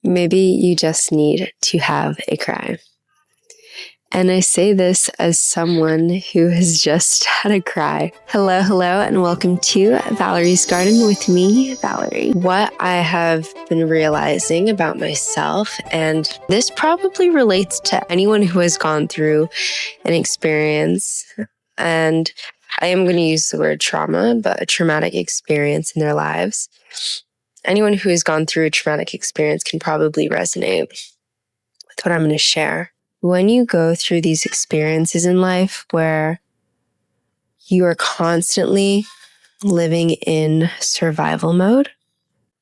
Maybe you just need to have a cry. And I say this as someone who has just had a cry. Hello, and welcome to Valerie's Garden with me, Valerie. What I have been realizing about myself, and this probably relates to anyone who has gone through an experience, and I am going to use the word trauma, but a traumatic experience in their lives. Anyone who has gone through a traumatic experience can probably resonate with what I'm going to share. When you go through these experiences in life where you are constantly living in survival mode,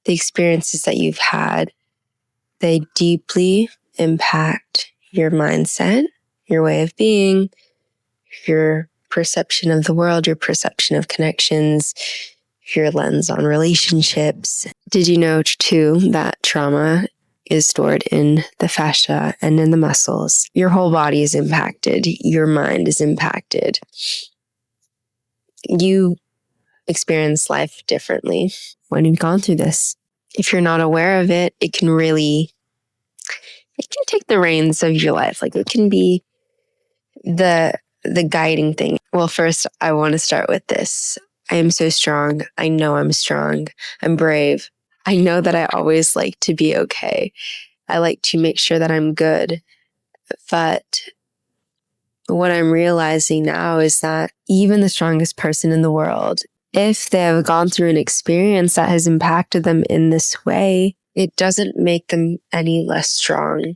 the experiences that you've had, they deeply impact your mindset, your way of being, your perception of the world, your perception of connections, your lens on relationships. Did you know, too, that trauma is stored in the fascia and in the muscles? Your whole body is impacted. Your mind is impacted. You experience life differently when you've gone through this. If you're not aware of it, it can take the reins of your life. Like, it can be the guiding thing. Well, first, I want to start with this. I am so strong. I know I'm strong. I'm brave. I know that I always like to be okay. I like to make sure that I'm good. But what I'm realizing now is that even the strongest person in the world, if they have gone through an experience that has impacted them in this way, it doesn't make them any less strong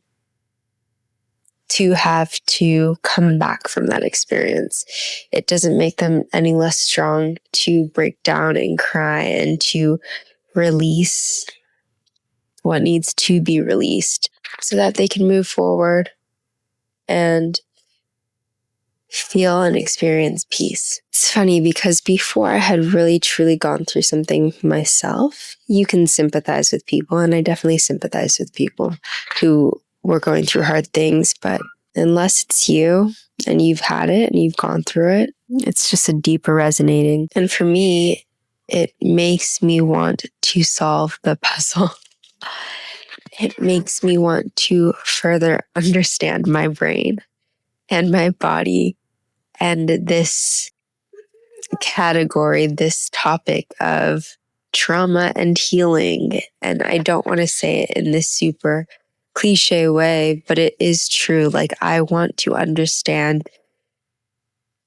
to have to come back from that experience. It doesn't make them any less strong to break down and cry and to release what needs to be released so that they can move forward and feel and experience peace. It's funny because before I had really truly gone through something myself, you can sympathize with people, and I definitely sympathize with people who were going through hard things, but unless it's you and you've had it and you've gone through it, it's just a deeper resonating. And for me, it makes me want to solve the puzzle. It makes me want to further understand my brain and my body and this category, this topic of trauma and healing. And I don't want to say it in this super cliche way, but it is true. Like, I want to understand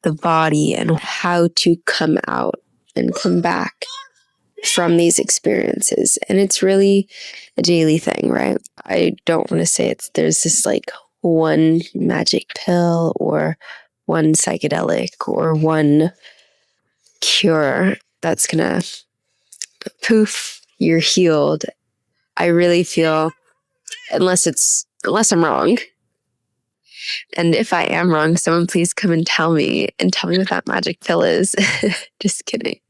the body and how to come out and come back from these experiences. And it's really a daily thing, right? I don't want to say there's this like one magic pill or one psychedelic or one cure that's gonna poof, you're healed. I really feel, unless I'm wrong, and if I am wrong, someone please come and tell me what that magic pill is. Just kidding.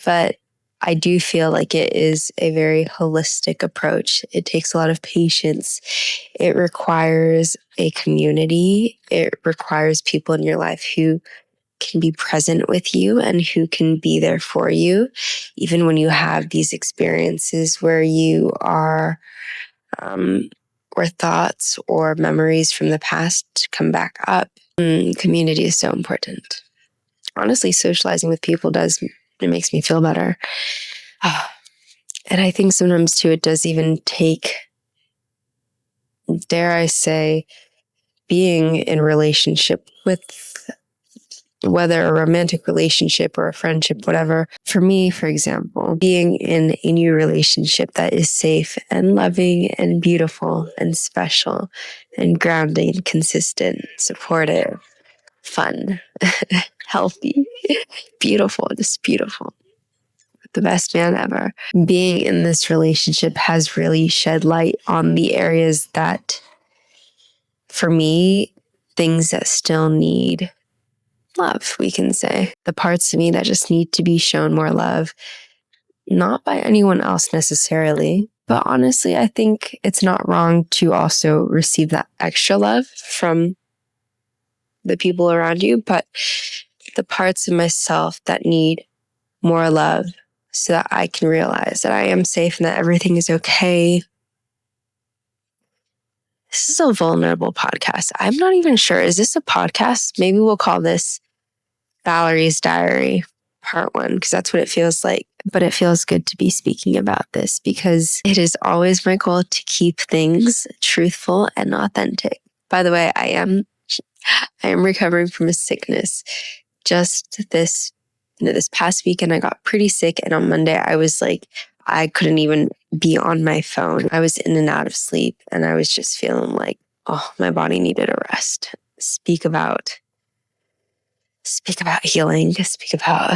But I do feel like it is a very holistic approach. It takes a lot of patience. It requires a community. It requires people in your life who can be present with you and who can be there for you, even when you have these experiences where you are, where thoughts or memories from the past come back up. Community is so important. Honestly, socializing with people it makes me feel better. And I think sometimes too, it does even take, dare I say, being in relationship with, whether a romantic relationship or a friendship, whatever. For me, for example, being in a new relationship that is safe and loving and beautiful and special and grounding and consistent, supportive, fun, healthy, beautiful, just beautiful. The best man ever. Being in this relationship has really shed light on the areas that, for me, things that still need love, we can say. The parts of me that just need to be shown more love, not by anyone else necessarily, but honestly, I think it's not wrong to also receive that extra love from the people around you, but the parts of myself that need more love so that I can realize that I am safe and that everything is okay. This is a vulnerable podcast. I'm not even sure. Is this a podcast? Maybe we'll call this Valerie's Diary Part 1, because that's what it feels like. But it feels good to be speaking about this because it is always my goal to keep things truthful and authentic. By the way, I am recovering from a sickness. Just this past weekend, I got pretty sick. And on Monday, I was like, I couldn't even be on my phone. I was in and out of sleep. And I was just feeling like, oh, my body needed a rest. Speak about healing, speak about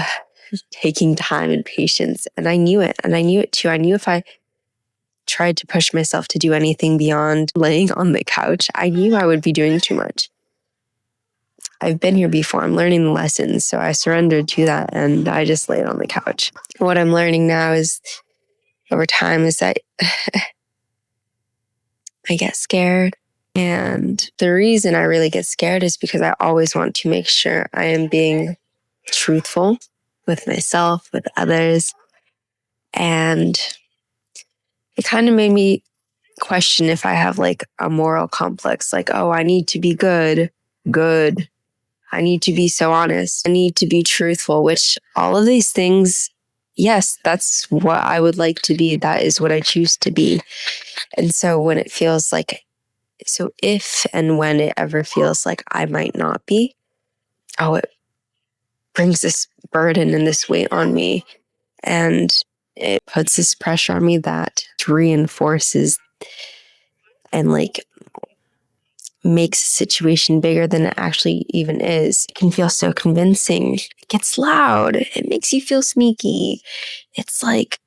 taking time and patience. And I knew it. And I knew it too. I knew if I tried to push myself to do anything beyond laying on the couch, I knew I would be doing too much. I've been here before. I'm learning the lessons. So I surrendered to that and I just laid on the couch. What I'm learning now is over time is that I get scared. And the reason I really get scared is because I always want to make sure I am being truthful with myself, with others. And it kind of made me question if I have like a moral complex, like, oh, I need to be good. I need to be so honest. I need to be truthful, which all of these things, yes, that's what I would like to be. That is what I choose to be. And so when it feels like, so if and when it ever feels like I might not be, oh, it brings this burden and this weight on me. And it puts this pressure on me that reinforces and like makes the situation bigger than it actually even is. It can feel so convincing. It gets loud. It makes you feel sneaky. It's like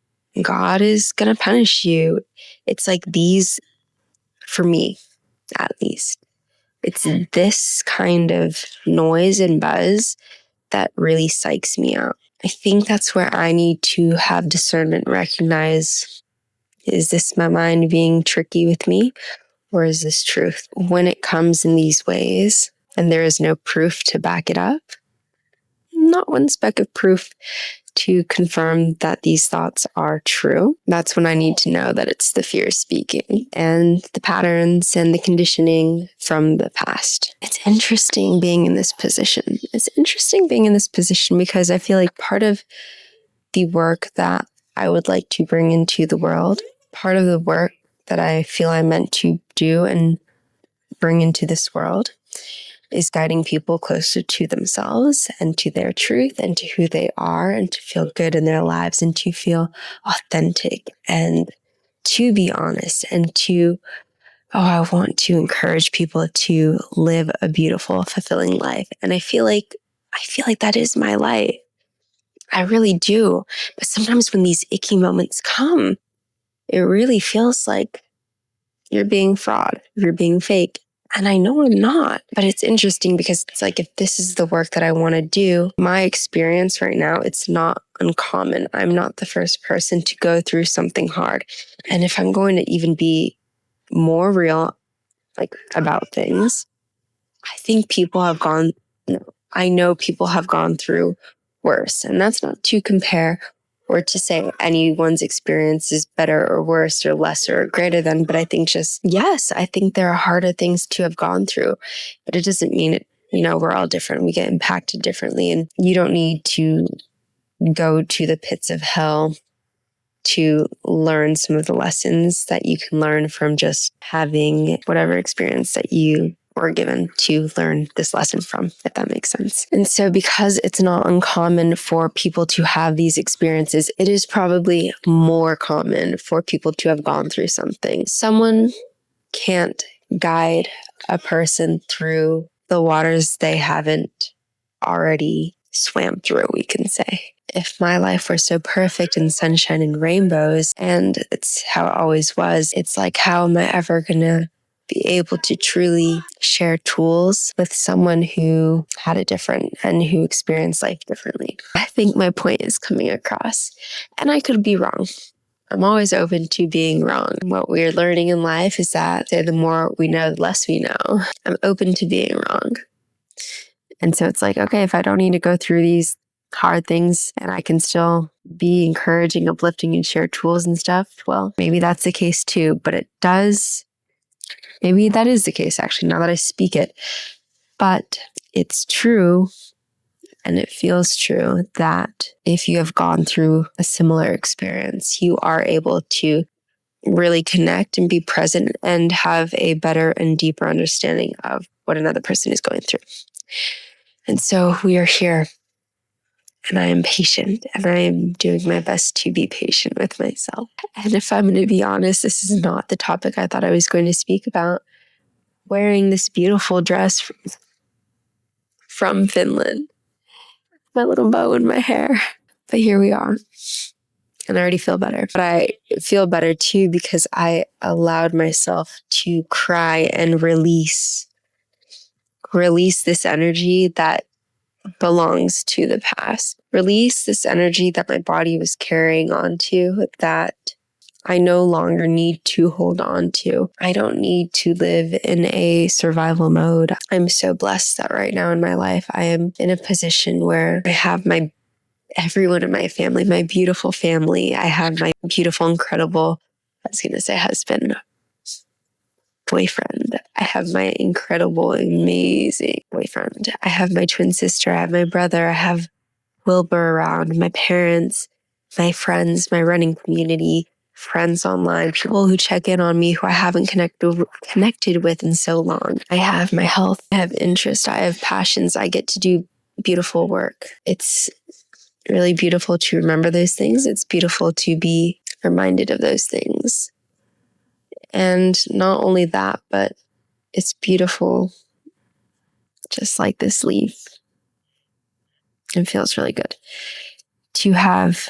God is going to punish you. It's like these, for me at least, it's this kind of noise and buzz that really psychs me out. I think that's where I need to have discernment, recognize, is this my mind being tricky with me? Or is this truth? When it comes in these ways and there is no proof to back it up, not one speck of proof to confirm that these thoughts are true, that's when I need to know that it's the fear speaking and the patterns and the conditioning from the past. It's interesting being in this position. It's interesting being in this position because I feel like part of the work that I would like to bring into the world, part of the work that I feel I'm meant to do and bring into this world is guiding people closer to themselves and to their truth and to who they are and to feel good in their lives and to feel authentic and to be honest and to, I want to encourage people to live a beautiful, fulfilling life. And I feel like that is my light. I really do. But sometimes when these icky moments come, it really feels like you're being fraud, you're being fake. And I know I'm not, but it's interesting because it's like, if this is the work that I want to do, my experience right now, it's not uncommon. I'm not the first person to go through something hard. And if I'm going to even be more real, like about things, I think I know people have gone through worse. And that's not to compare or to say anyone's experience is better or worse or lesser or greater than, but I think I think there are harder things to have gone through, but it doesn't mean it, we're all different. We get impacted differently, and you don't need to go to the pits of hell to learn some of the lessons that you can learn from just having whatever experience that you were given to learn this lesson from, if that makes sense. And so because it's not uncommon for people to have these experiences, it is probably more common for people to have gone through something. Someone can't guide a person through the waters they haven't already swam through, we can say. If my life were so perfect and sunshine and rainbows, and it's how it always was, it's like, how am I ever going to be able to truly share tools with someone who had it different and who experienced life differently? I think my point is coming across, and I could be wrong. I'm always open to being wrong. What we're learning in life is that the more we know, the less we know. I'm open to being wrong. And so it's like, okay, if I don't need to go through these hard things and I can still be encouraging, uplifting, and share tools and stuff, well, maybe that's the case too. But it does Maybe that is the case, actually, now that I speak it. But it's true, and it feels true, that if you have gone through a similar experience, you are able to really connect and be present and have a better and deeper understanding of what another person is going through. And so we are here, and I am patient, and I am doing my best to be patient with myself. And if I'm going to be honest, this is not the topic I thought I was going to speak about. Wearing this beautiful dress from Finland, my little bow in my hair. But here we are. And I already feel better. But I feel better too because I allowed myself to cry and release this energy that belongs to the past. Release this energy that my body was carrying on to, that I no longer need to hold on to. I don't need to live in a survival mode. I'm so blessed that right now in my life, I am in a position where I have everyone in my family, my beautiful family. I have my beautiful, incredible, I was going to say husband, boyfriend. I have my incredible, amazing boyfriend. I have my twin sister. I have my brother. I have Wilbur around, my parents, my friends, my running community, friends online, people who check in on me who I haven't connected with in so long. I have my health. I have interest. I have passions. I get to do beautiful work. It's really beautiful to remember those things. It's beautiful to be reminded of those things. And not only that, but it's beautiful, just like this leaf. It feels really good to have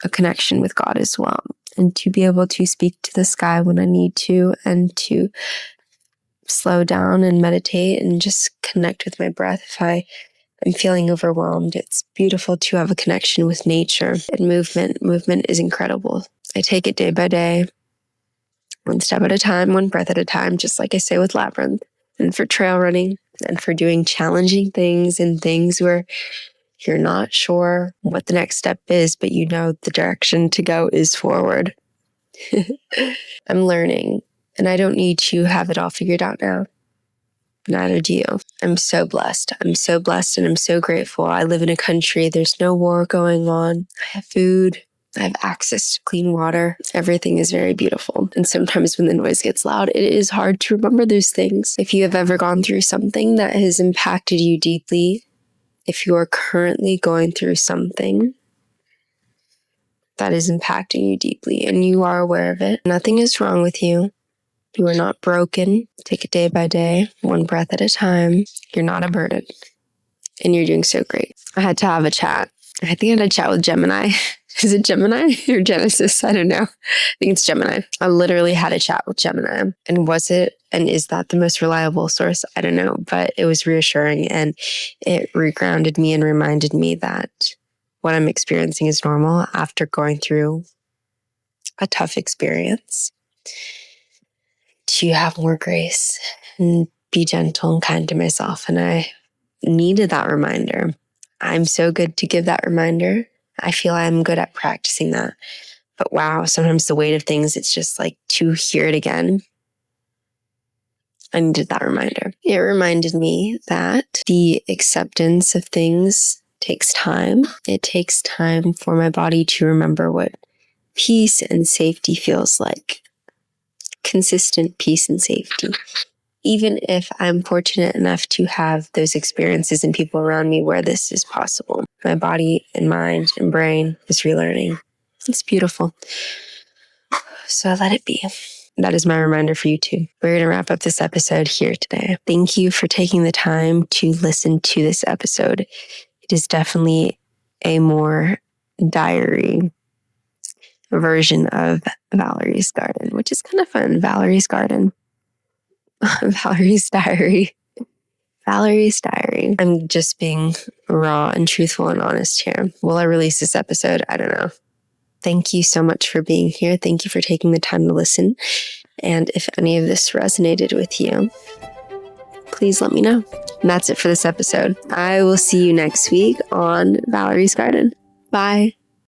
a connection with God as well, and to be able to speak to the sky when I need to, and to slow down and meditate and just connect with my breath if I'm feeling overwhelmed. It's beautiful to have a connection with nature and movement. Movement is incredible. I take it day by day, one step at a time, one breath at a time, just like I say with Labyrinth, and for trail running, and for doing challenging things and things where you're not sure what the next step is, but you know the direction to go is forward. I'm learning, and I don't need to have it all figured out now. Neither do you. I'm so blessed. I'm so blessed, and I'm so grateful. I live in a country, there's no war going on. I have food. I have access to clean water. Everything is very beautiful. And sometimes when the noise gets loud, it is hard to remember those things. If you have ever gone through something that has impacted you deeply, if you are currently going through something that is impacting you deeply and you are aware of it, nothing is wrong with you. You are not broken. Take it day by day, one breath at a time. You're not a burden, and you're doing so great. I had to have a chat. I think I had a chat with Gemini. Is it Gemini or Genesis? I don't know. I think it's Gemini. I literally had a chat with Gemini. And was it, and is that the most reliable source? I don't know, but it was reassuring, and it regrounded me and reminded me that what I'm experiencing is normal after going through a tough experience. To have more grace and be gentle and kind to myself. And I needed that reminder. I'm so good to give that reminder. I feel I'm good at practicing that. But wow, sometimes the weight of things, it's just like to hear it again. I needed that reminder. It reminded me that the acceptance of things takes time. It takes time for my body to remember what peace and safety feels like. Consistent peace and safety. Even if I'm fortunate enough to have those experiences and people around me where this is possible, my body and mind and brain is relearning. It's beautiful. So let it be. That is my reminder for you too. We're going to wrap up this episode here today. Thank you for taking the time to listen to this episode. It is definitely a more diary version of Valerie's Garden, which is kind of fun. Valerie's Garden. Valerie's Diary. Valerie's Diary. I'm just being raw and truthful and honest here. Will I release this episode? I don't know. Thank you so much for being here. Thank you for taking the time to listen. And if any of this resonated with you, please let me know. And that's it for this episode. I will see you next week on Valerie's Garden. Bye.